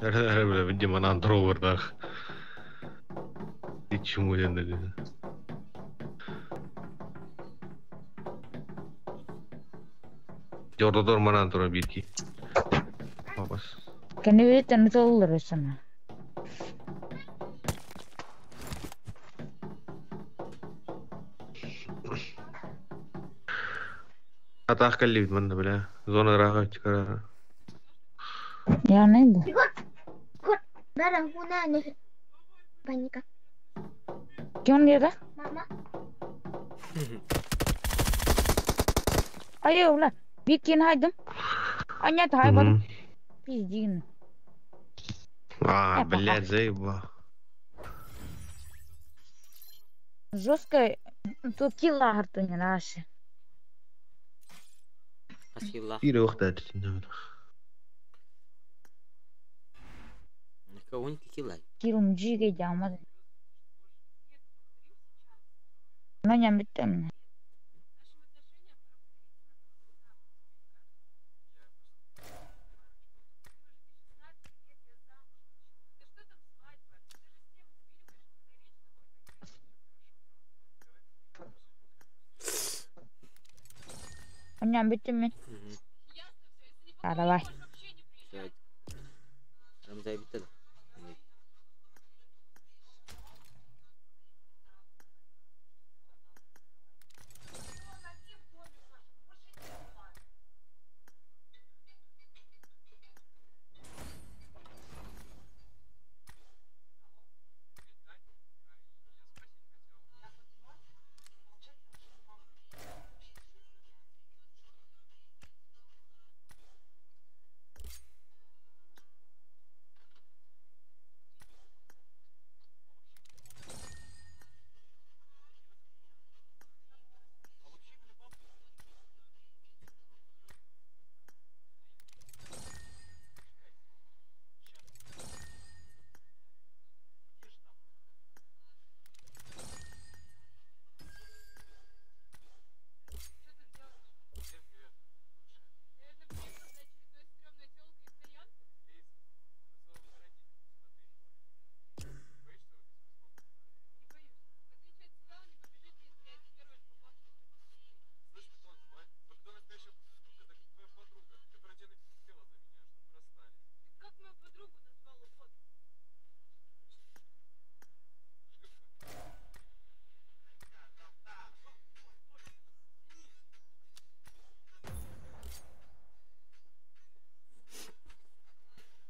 Видимо, на андровердах. И чему я надеюсь. Jordan mana tura birki. Bas. Can you eat and all the rest? Атахкалли бит мында белә. Зонарага чыгара. Я не знаю. Кот, барang kuna ni Паника. क्यों नहीं रहा? Mama. Ayo lah, bikin aja. Anya thai baru. Pijin. Блядь, заеба. Жестко. То килла хартуня наши. Спасибо. Ире вахтат синда. Кого не килай? Килум джиге jamad. Нanya митем. Anya митем. Давай. Рамзай битал.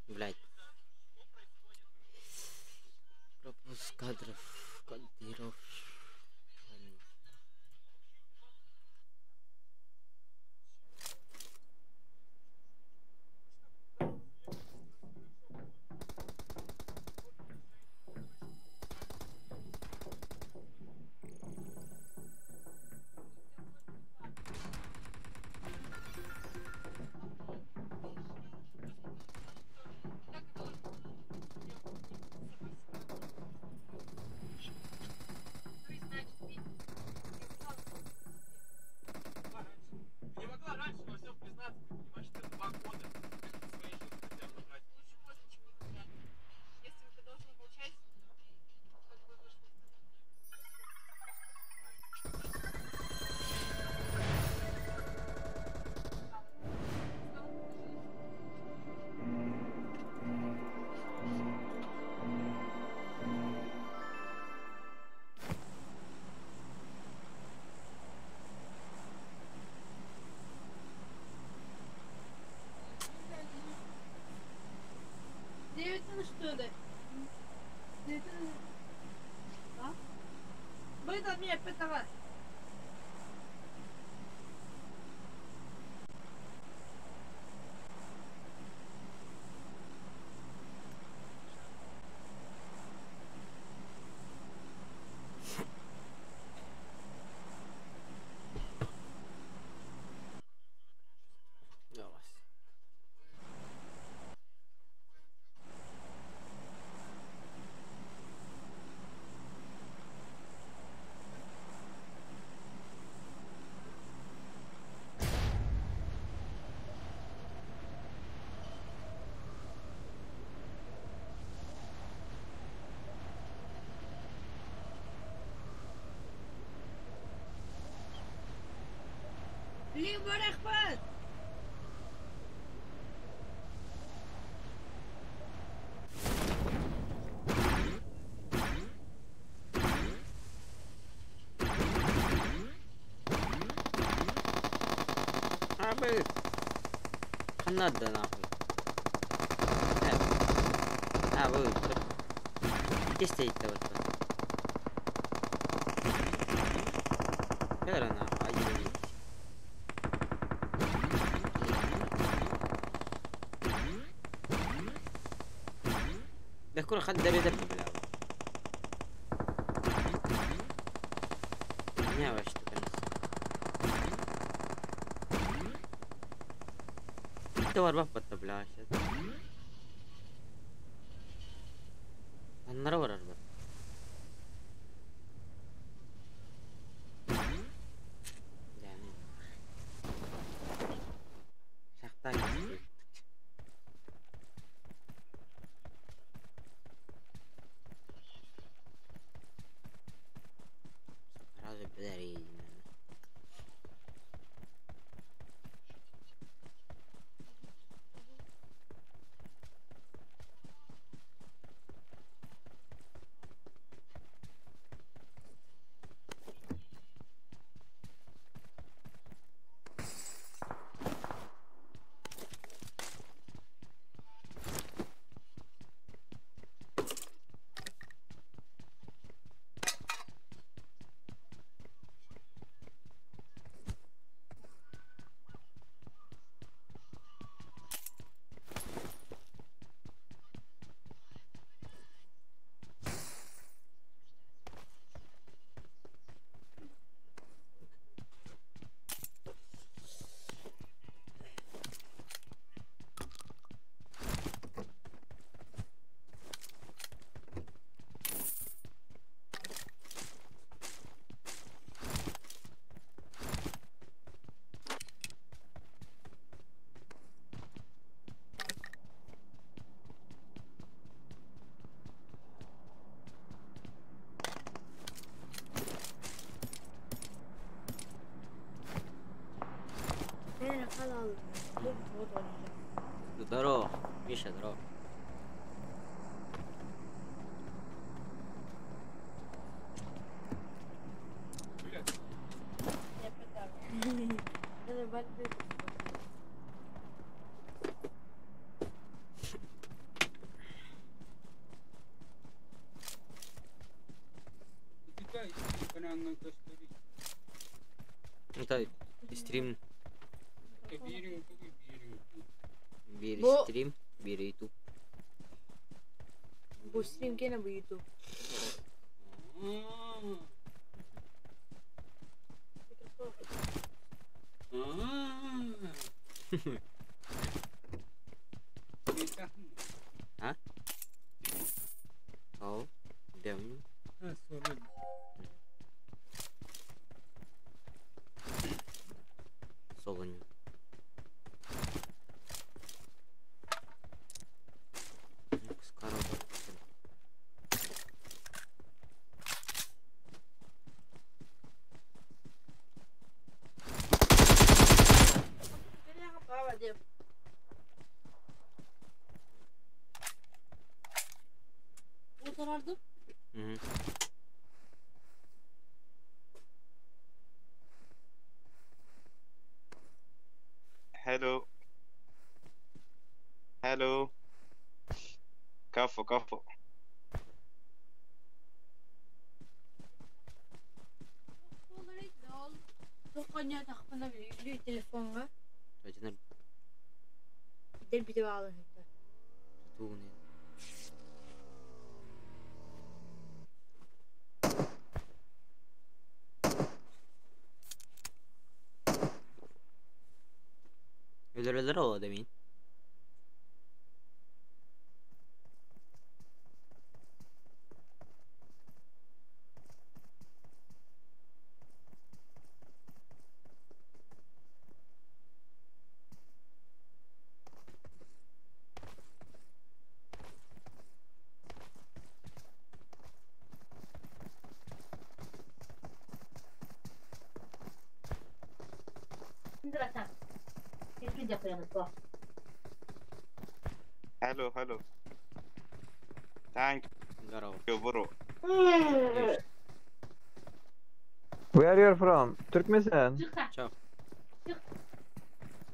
Блять. Пропуск кадров. Кадров. Что ли? А? Вы до меня питала. je maar echt wat. عبيط خناد انا اخوي عبيط تستيت توت خير انا اخوي ده كل خد دري دب بالعب يا واش تكنس دور بابا الطبلاش النرور اربط يعني شختاك هذا بداري انا خلاص درو مش درو انا بدي انت ستريم بير بو. ستريم بير يوتيوب ابو ستريم كان ابو يوتيوب ها او دم صغن Oturardım. حلو حلو كفو كفو Pokoknya takımda bir telefon var. أجنبي Del bir de bağlı. توني يدرو ده مين؟ Bırak. Hello, hello. Thank Здорово. you, bro. Where you're from? Turkmenistan? Чао.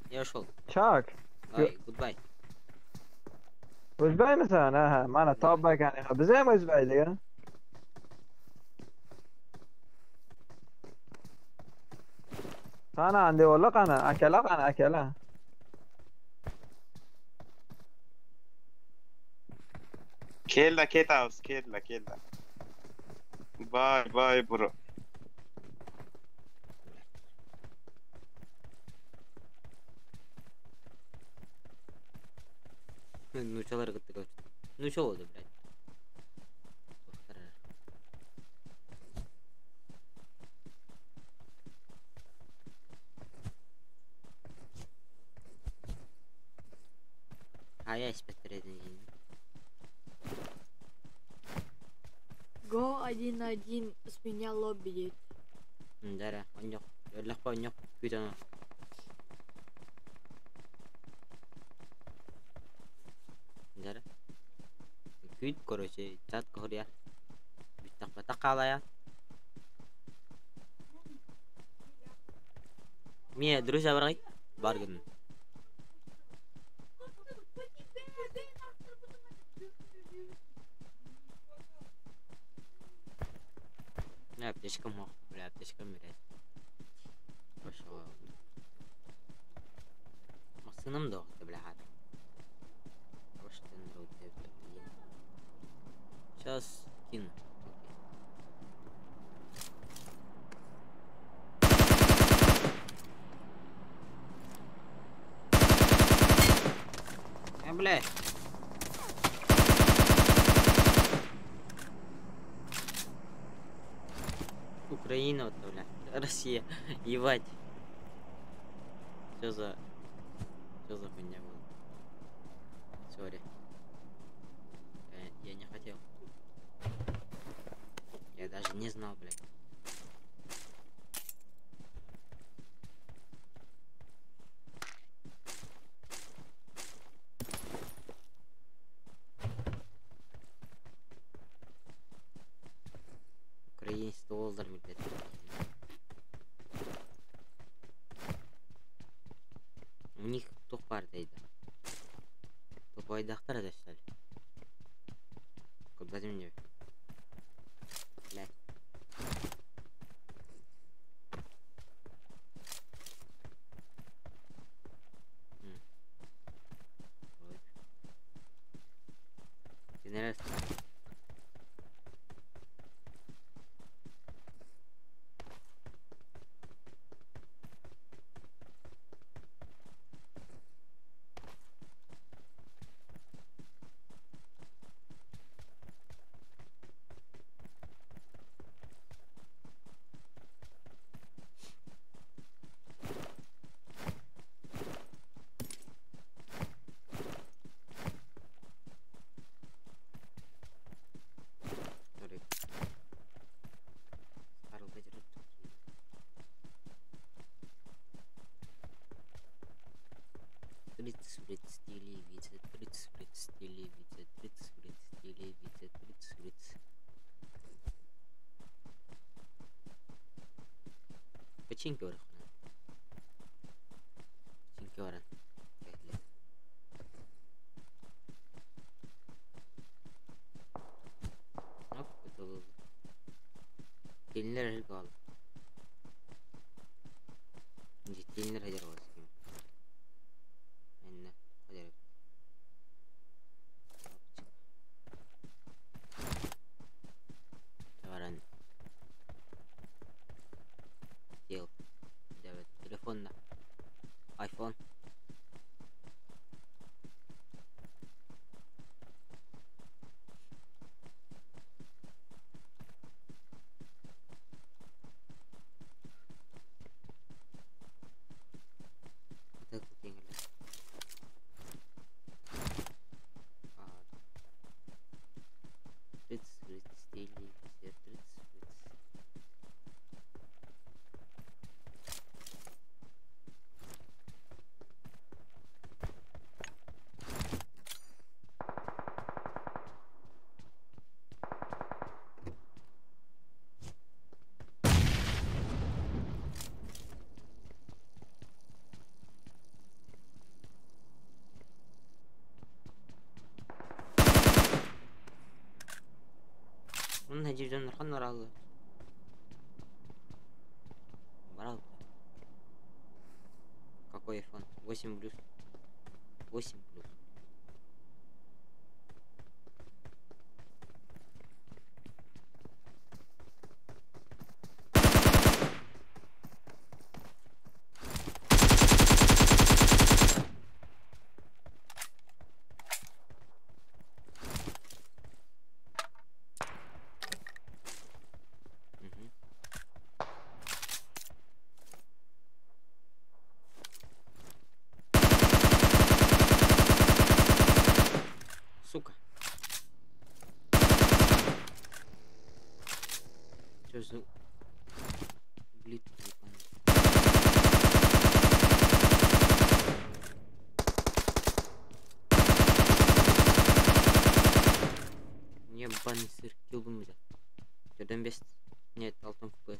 Я ушел. Çak. Ай, goodbye. Özbey misin? Ha, mana tabbak yani. Bize mi Özbeyli ya? أنا عندي والله أنا أكلة Kela, Ketaus, Kela. Bye, bye, bro. Ну, чё ларгат такой? Ну, чё вот, блядь? А я специалист. Go 1-1 с меня лобби. Да, он yok. Легко, он yok. Күйден. Да. Күйд, короче, чат коря. Битак калая. Мне друзья баргай. Баргын. Аптечкам мог, бля, аптечкам берет. Пошел. Максимум да, бля, хата. Воштен да, сейчас кину. Бля. Украина, вот, бля. Россия. Ебать. Что за хуйня была? Сори. Я не хотел. Я даже не знал, блядь. Украинец доллар, блядь. У них тоқ бар дейді. Топайдақтар адаштай. Көбәдім не? Бля. Генерал. Печеньки орох. Печеньки орох. Оп, это тельнер жигал. Здесь тельнер одержал. Энне, одержал. Товаран. Дел. Давай, телефон на. Айфон. жерден нұрхан оралы. Брал. Какой iPhone? 8 плюс. 8 плюс. Сука. Чё за... Блин, ебаный сыр, килл бы взял. Жоден бест. Нет, 6 FPS.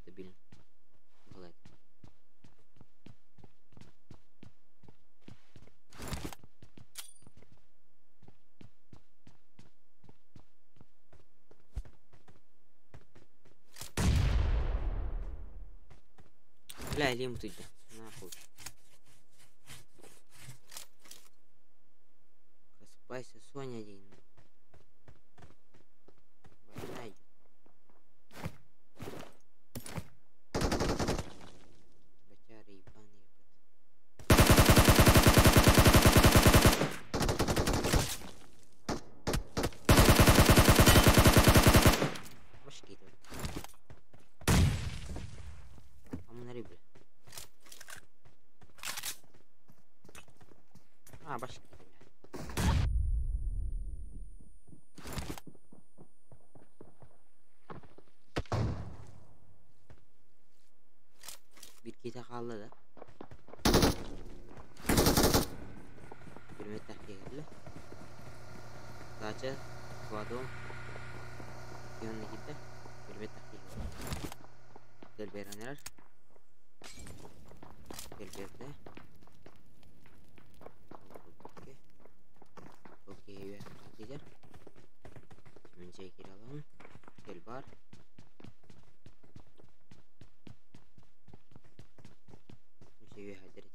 Стабильно. Бывает. Бля, лим ты где? Нахуй. Просыпайся, Соня один. Война идет. Бочары ебаные. Башки давай. Амунари, бля. Башки, бля. Bitkide kaldı da. Bilmet tahkikli. Zaten kuadum yanına gitti. Bilmet tahkikli. Gel beraber. Gel beraber. Okey, ya arkadaşlar. Şimdi girelim. Gel var. مسوي حضرتك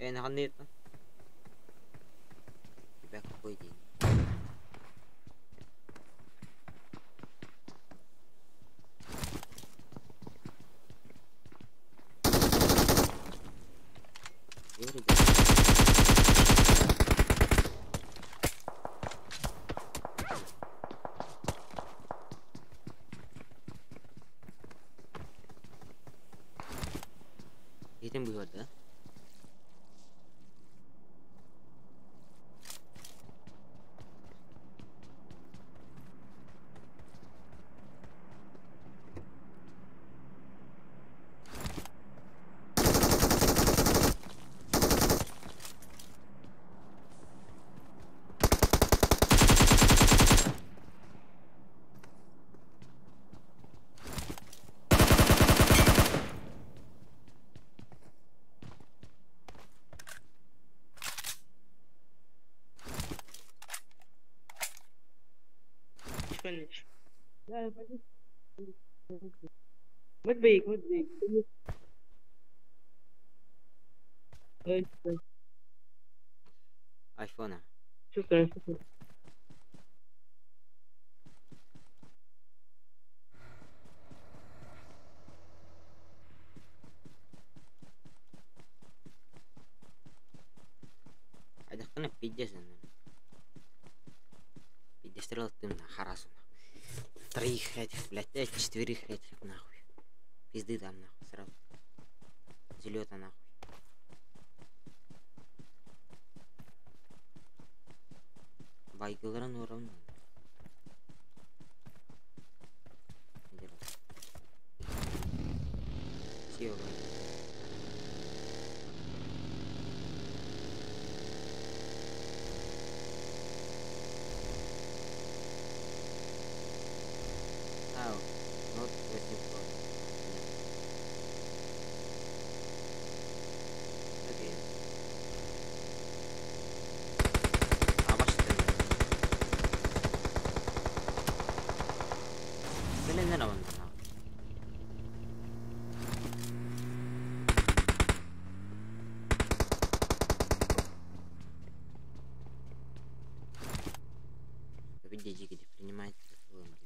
انا غنيت يبقى كويدين Yetim bu yolda. فنش لا ما تبيك ايفون شكرا ادخلنا بيدجز بيدجز на харасу. Троих этих, блядь, четверых этих, нахуй. Пизды дам, нахуй, сразу. Зелёта, нахуй. Байгыларын уровня. Все, поддержки принимает целым.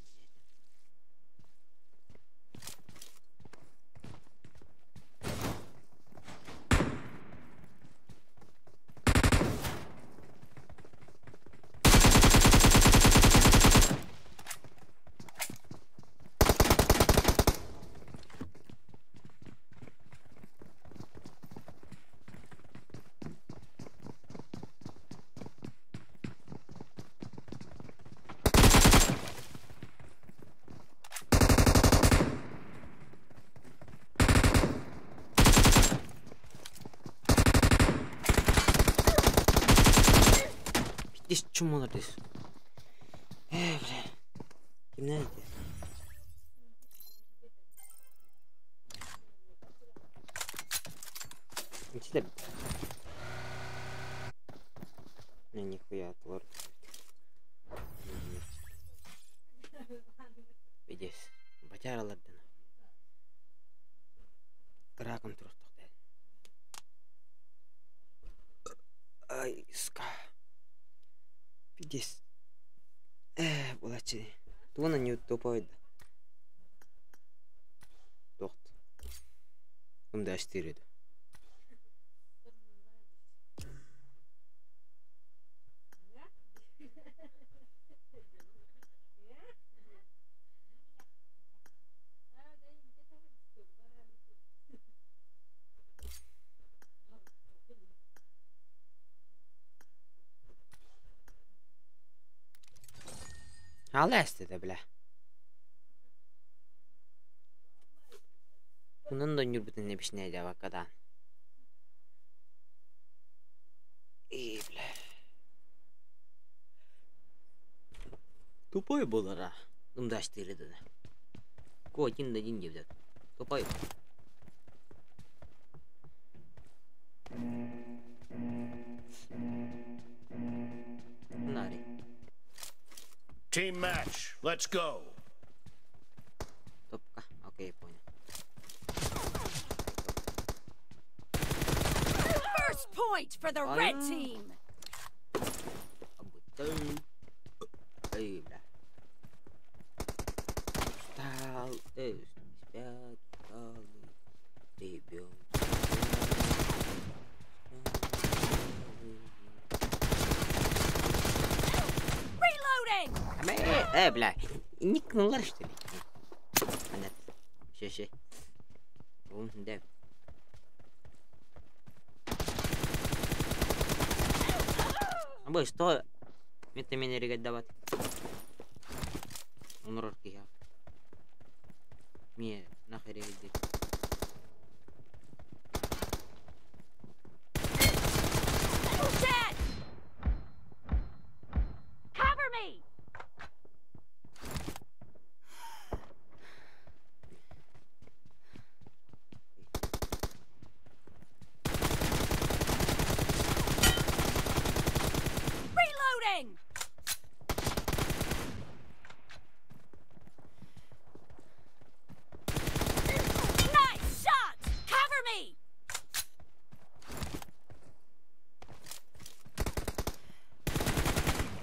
Здесь чумолар здесь. Бля. Kimden gidiyor? İçinde ne нихуя отвор. Видишь, батяралардан. Краком тұрып. Ай, ска. Видишь. Булачы. Туна не топайды. Тоқт. Кімді аштереді. Hala istedi bile. Bunun da yürbütün ne bir neydi vakadan. İyi bile. Tupay bulur ha. Umdaştırdı da. Koçin da din gibi. Tupay. Nari. Team match, let's go. Topka, okay, point. First point for the red team. Abutan. Ay, bla. Stal, spiat, stal, debut. Бля, никнула что ли? Понятно. Ще. Да. Абы, что? Это меня регать давать. Он рорки я. Мне нахер регать.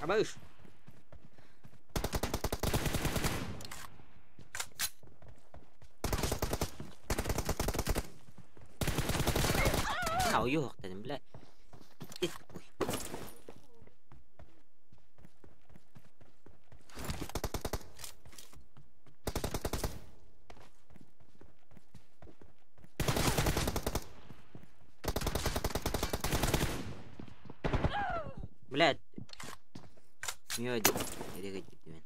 Abaish. Yok dedim bile. Git koy. Блядь. Не один. Регать тебе.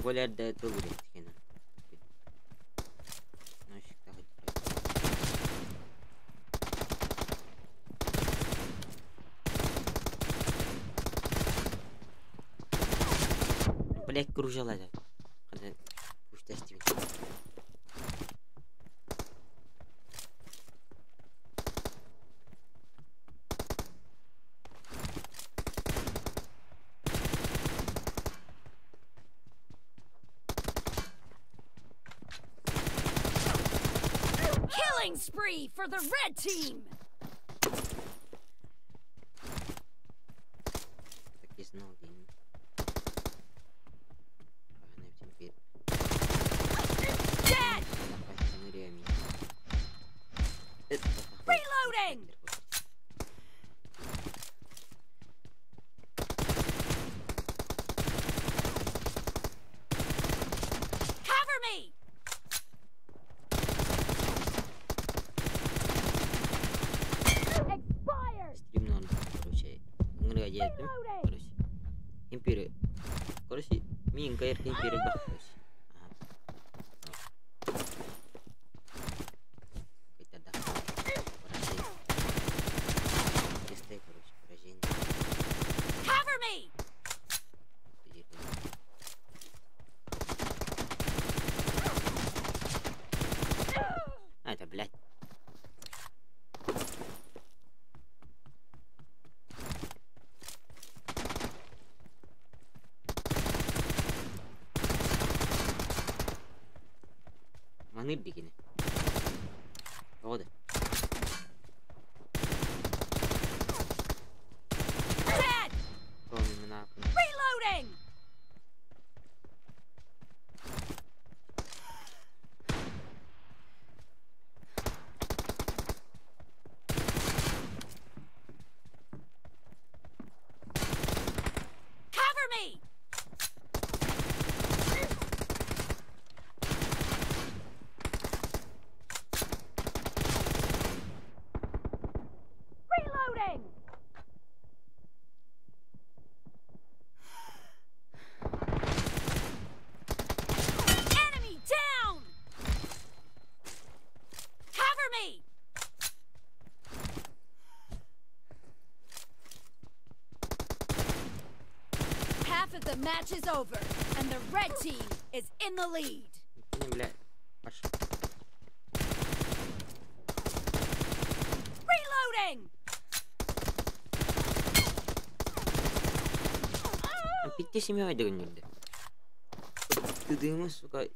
Голер да это будет хина. Нафиг так. Блять, кружила да. Когда пусть тестим. Killing spree for the red team. Так и знал, Дин. Она теперь. Dead. Это Reloading. Cover me. Expired. Стримно он, короче. Нggak jadi tuh, короче. Импери. Короче, мин kayak импери bah, короче. Kita dah. Поражение. Короче, поражение. Cover me. А, это, блядь. Манып дегені. Оғады. Dead. Томи мына апын. Reloading. Cover me. Reloading. Enemy down. Cover me. Half of the match is over, and the red team is in the lead. Ini, блядь. Пошли. Reloading. Bitti семья дегенде. Дымы, сука.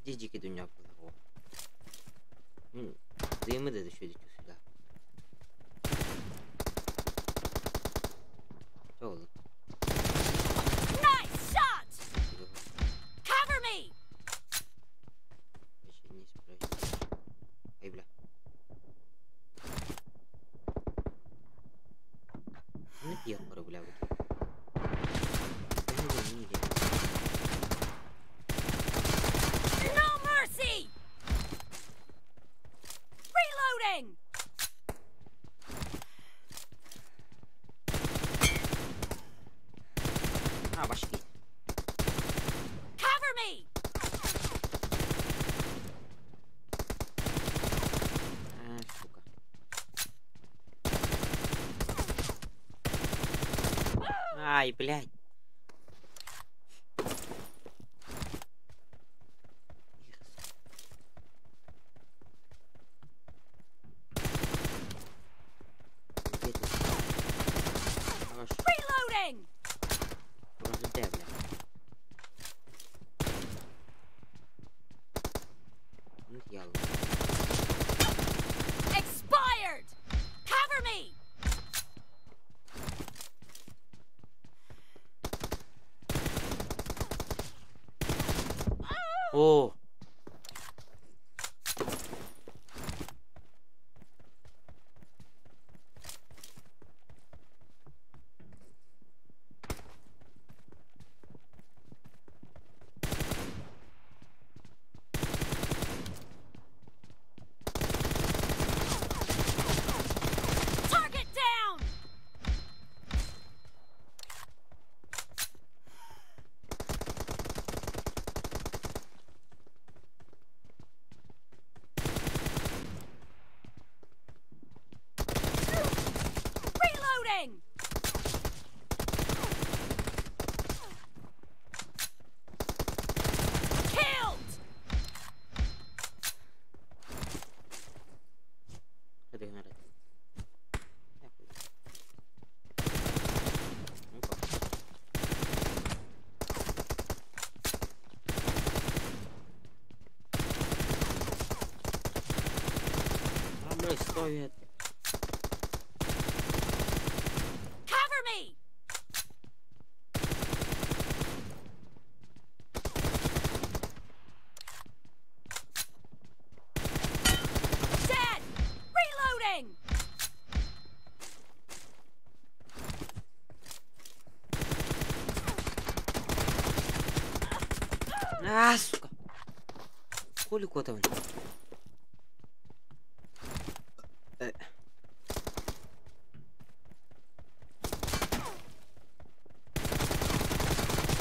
Дидики дунья было. Дымы да еще идти сюда. Чё? Nice shot. Cover me. Вообще не справишься. Ай, бля. Ну, я пора, бля, вот. No mercy. Reloading. А, башки. Cover me. А, сука. Ай, блядь. Reloading. Просто де, бля. Ну, дьявол. Expired. Cover me. О! Target down. крови. Cover me! Dead! Reloading! Сука. Хули Котован.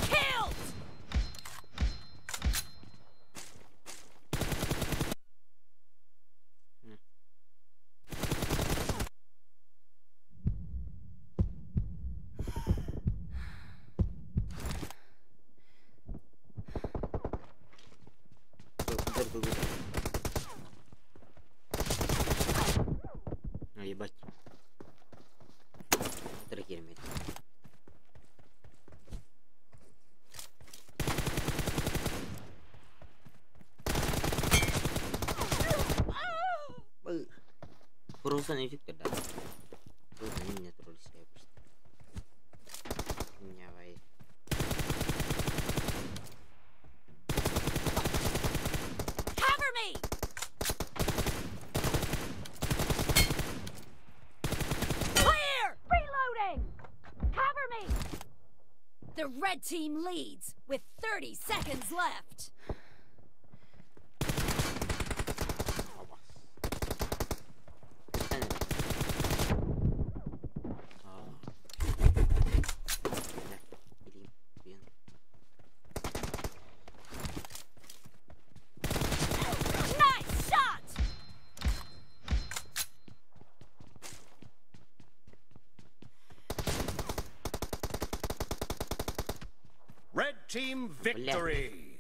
Killed! Ебать. Трекерами. Просто не фиг тогда. Просто не тролль себя просто. Меня вай. Cover me! Clear! Reloading! Cover me! The red team leads with 30 seconds left. Nice shot! Red team victory.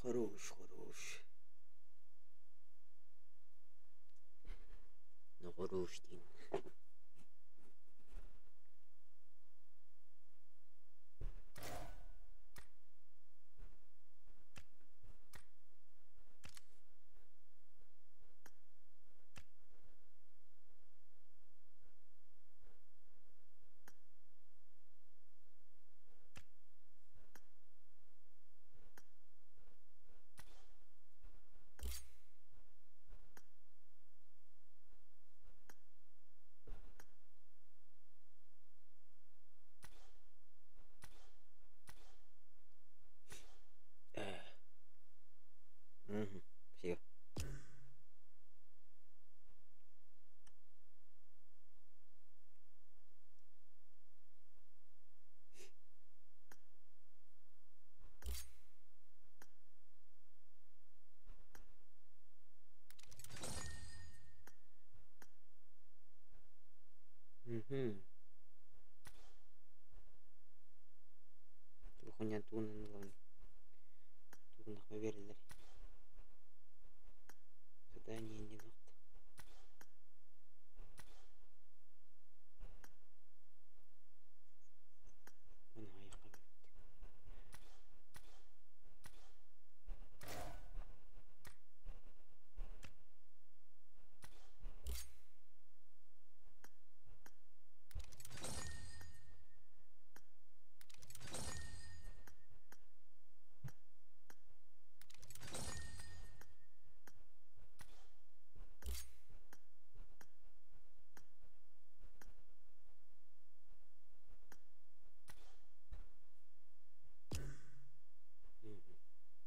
Хорош. Ну, хорош тим. Все. Телефоне туннель, ладно. Туннель поверили. Задание не надо.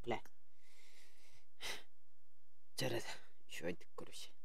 Бля. Жарат, еще один, короче.